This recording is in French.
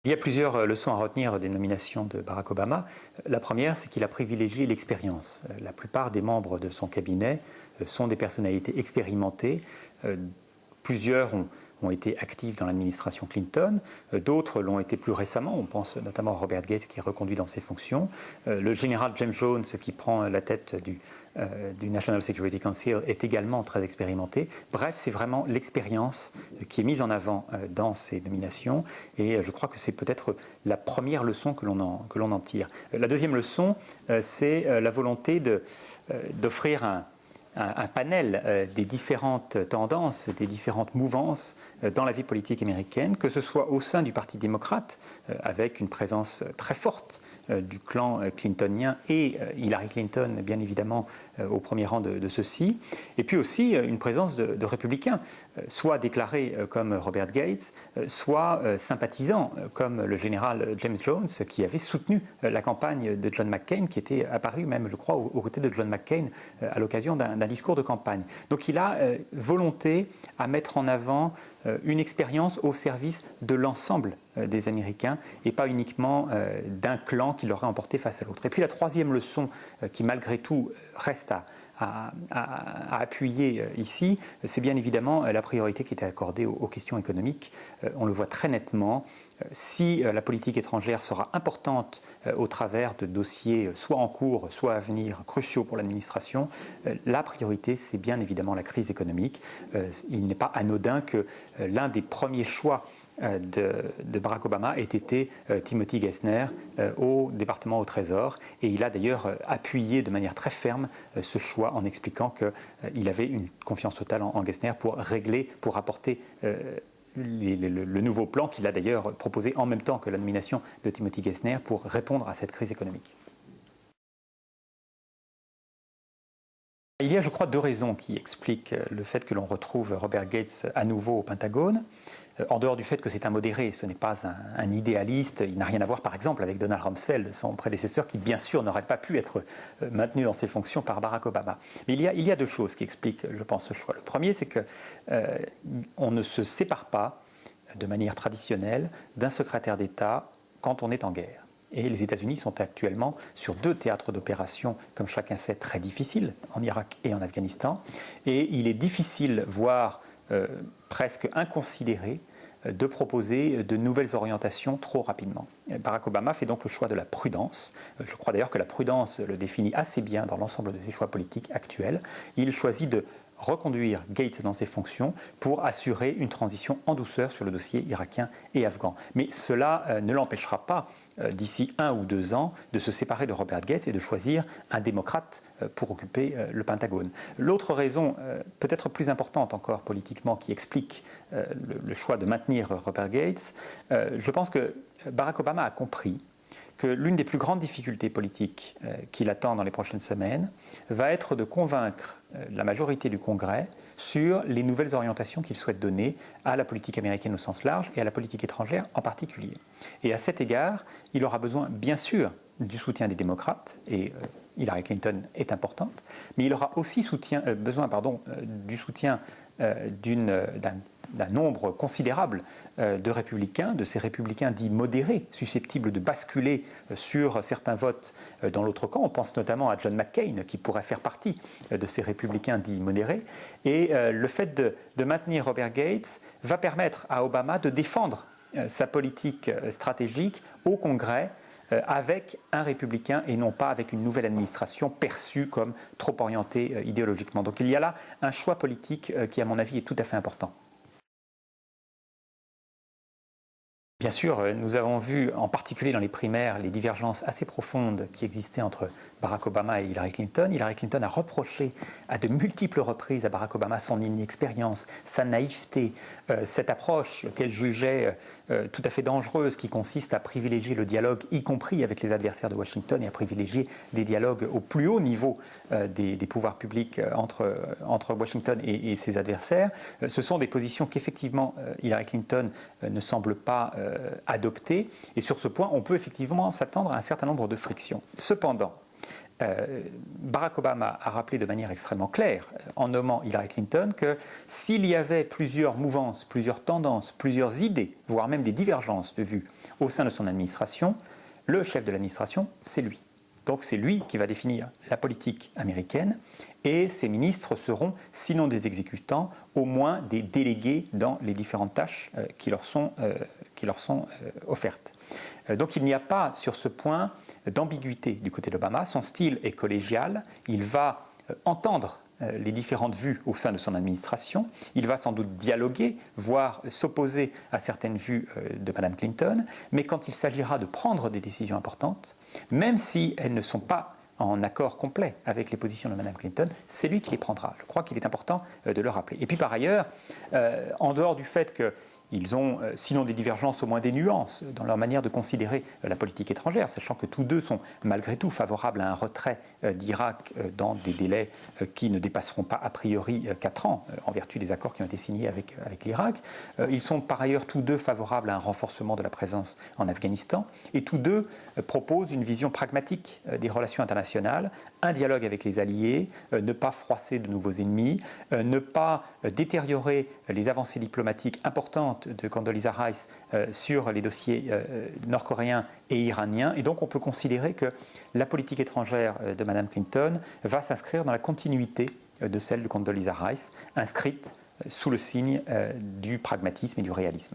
Il y a plusieurs leçons à retenir des nominations de Barack Obama. La première, c'est qu'il a privilégié l'expérience. La plupart des membres de son cabinet sont des personnalités expérimentées. Plusieurs ont été actifs dans l'administration Clinton, d'autres l'ont été plus récemment, on pense notamment à Robert Gates qui est reconduit dans ses fonctions, le général James Jones qui prend la tête du National Security Council est également très expérimenté. Bref, c'est vraiment l'expérience qui est mise en avant dans ces nominations et je crois que c'est peut-être la première leçon que l'on en tire. La deuxième leçon, c'est la volonté d'offrir un panel des différentes tendances, des différentes mouvances dans la vie politique américaine, que ce soit au sein du Parti démocrate, avec une présence très forte du clan clintonien et Hillary Clinton, bien évidemment, au premier rang de ceux-ci, et puis aussi une présence de républicains, soit déclarés comme Robert Gates, soit sympathisants comme le général James Jones, qui avait soutenu la campagne de John McCain, qui était apparu même, je crois, aux côtés de John McCain à l'occasion d'un discours de campagne. Donc il a volonté à mettre en avant une expérience au service de l'ensemble des Américains et pas uniquement d'un clan qui l'aurait emporté face à l'autre. Et puis la troisième leçon qui malgré tout reste à appuyer ici, c'est bien évidemment la priorité qui était accordée aux questions économiques. On le voit très nettement. Si la politique étrangère sera importante au travers de dossiers soit en cours, soit à venir, cruciaux pour l'administration, la priorité, c'est bien évidemment la crise économique. Il n'est pas anodin que l'un des premiers choix de Barack Obama ait été Timothy Geithner au département au Trésor. Et il a d'ailleurs appuyé de manière très ferme ce choix en expliquant qu'il avait une confiance totale en Geithner pour apporter le nouveau plan qu'il a d'ailleurs proposé en même temps que la nomination de Timothy Geithner pour répondre à cette crise économique. Il y a, je crois, deux raisons qui expliquent le fait que l'on retrouve Robert Gates à nouveau au Pentagone. En dehors du fait que c'est un modéré, ce n'est pas un idéaliste, il n'a rien à voir par exemple avec Donald Rumsfeld, son prédécesseur, qui bien sûr n'aurait pas pu être maintenu dans ses fonctions par Barack Obama. Mais il y a deux choses qui expliquent, je pense, ce choix. Le premier, c'est qu'on ne se sépare pas de manière traditionnelle d'un secrétaire d'État quand on est en guerre. Et les États-Unis sont actuellement sur deux théâtres d'opération, comme chacun sait, très difficiles, en Irak et en Afghanistan. Et il est difficile, voire presque inconsidéré, de proposer de nouvelles orientations trop rapidement. Barack Obama fait donc le choix de la prudence. Je crois d'ailleurs que la prudence le définit assez bien dans l'ensemble de ses choix politiques actuels. Il choisit de reconduire Gates dans ses fonctions pour assurer une transition en douceur sur le dossier irakien et afghan. Mais cela ne l'empêchera pas, d'ici 1 ou 2 ans, de se séparer de Robert Gates et de choisir un démocrate pour occuper le L'autre raison, peut-être plus importante encore politiquement, qui explique le choix de maintenir Robert Gates, je pense que Barack Obama a compris que l'une des plus grandes difficultés politiques qu'il attend dans les prochaines semaines va être de convaincre la majorité du Congrès sur les nouvelles orientations qu'il souhaite donner à la politique américaine au sens large et à la politique étrangère en particulier. Et à cet égard, il aura besoin, bien sûr, du soutien des démocrates, et Hillary Clinton est importante, mais il aura aussi besoin du soutien d'un nombre considérable de républicains, de ces républicains dits modérés, susceptibles de basculer sur certains votes dans l'autre camp. On pense notamment à John McCain, qui pourrait faire partie de ces républicains dits modérés. Et le fait de maintenir Robert Gates va permettre à Obama de défendre sa politique stratégique au Congrès avec un républicain et non pas avec une nouvelle administration perçue comme trop orientée idéologiquement. Donc il y a là un choix politique qui, à mon avis, est tout à fait important. Bien sûr, nous avons vu, en particulier dans les primaires, les divergences assez profondes qui existaient entre Barack Obama et Hillary Clinton. Hillary Clinton a reproché à de multiples reprises à Barack Obama son inexpérience, sa naïveté, cette approche qu'elle jugeait tout à fait dangereuse qui consiste à privilégier le dialogue, y compris avec les adversaires de Washington, et à privilégier des dialogues au plus haut niveau des pouvoirs publics entre Washington et ses adversaires. Ce sont des positions qu'effectivement Hillary Clinton ne semble pas adopter, et sur ce point on peut effectivement s'attendre à un certain nombre de frictions. Cependant, Barack Obama a rappelé de manière extrêmement claire, en nommant Hillary Clinton, que s'il y avait plusieurs mouvances, plusieurs tendances, plusieurs idées, voire même des divergences de vues au sein de son administration, le chef de l'administration, c'est lui. Donc c'est lui qui va définir la politique américaine et ses ministres seront, sinon des exécutants, au moins des délégués dans les différentes tâches qui leur sont offertes. Donc il n'y a pas sur ce point d'ambiguïté du côté d'Obama. Son style est collégial, il va entendre les différentes vues au sein de son administration. Il va sans doute dialoguer, voire s'opposer à certaines vues de Mme Clinton, mais quand il s'agira de prendre des décisions importantes, même si elles ne sont pas en accord complet avec les positions de Mme Clinton, c'est lui qui les prendra. Je crois qu'il est important de le rappeler. Et puis par ailleurs, en dehors du fait que ils ont, sinon des divergences, au moins des nuances dans leur manière de considérer la politique étrangère, sachant que tous deux sont malgré tout favorables à un retrait d'Irak dans des délais qui ne dépasseront pas a priori 4 ans, en vertu des accords qui ont été signés avec l'Irak. Ils sont par ailleurs tous deux favorables à un renforcement de la présence en Afghanistan, et tous deux proposent une vision pragmatique des relations internationales, un dialogue avec les alliés, ne pas froisser de nouveaux ennemis, ne pas détériorer les avancées diplomatiques importantes de Condoleezza Rice sur les dossiers nord-coréens et iraniens. Et donc on peut considérer que la politique étrangère de Mme Clinton va s'inscrire dans la continuité de celle de Condoleezza Rice, inscrite sous le signe du pragmatisme et du réalisme.